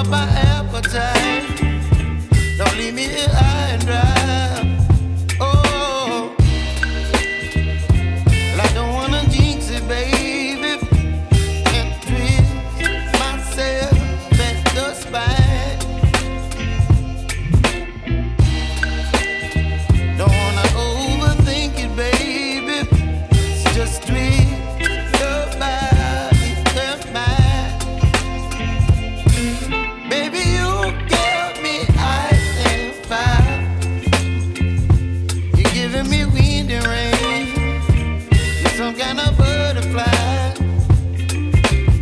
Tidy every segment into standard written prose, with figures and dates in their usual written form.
up my appetite. Don't leave me here high and dry. Oh, well, I don't wanna jinx it, baby, and twist myself at the spine. Don't wanna overthink it, baby. It's just twist your body and mine. Baby, you give me ice and fire. You're giving me wind and rain. You're some kind of butterfly.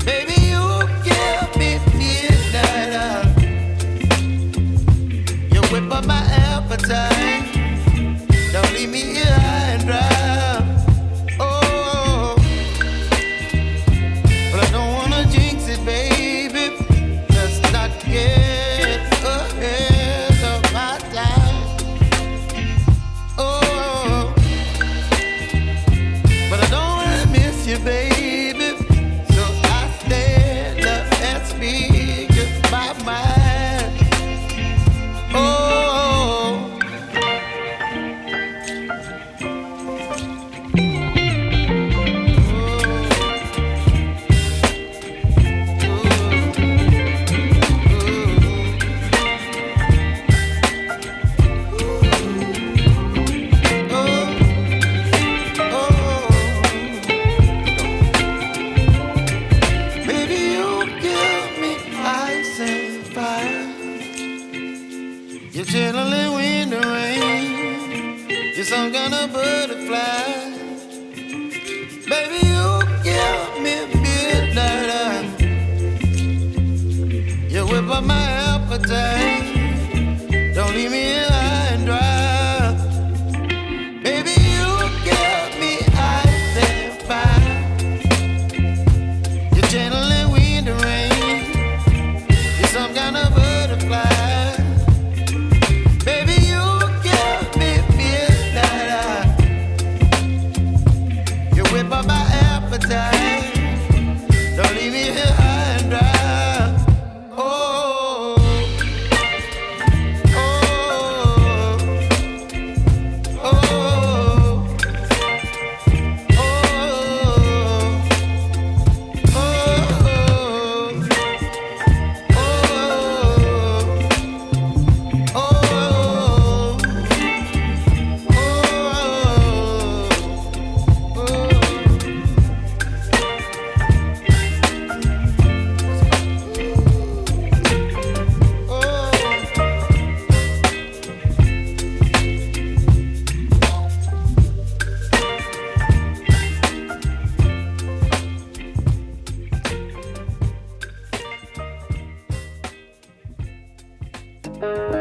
Baby, you give me midnight. You whip up my appetite. Don't leave me here high and dry. Oh, but I don't wanna jinx it, baby. Let's not get ahead of my time. Oh, but I don't wanna miss you, baby. So I stand up and speak just my mind. Oh. You're channeling wind and rain. You're some kind of butterfly. Baby, you give me midnight. You whip up my appetite. Don't leave me here high and dry. Baby, you give me ice and fire. You're channeling wind and rain. You're some kind of butterfly. Whip up my appetite. Don't leave me here high and dry. Oh, oh, oh, oh, Oh.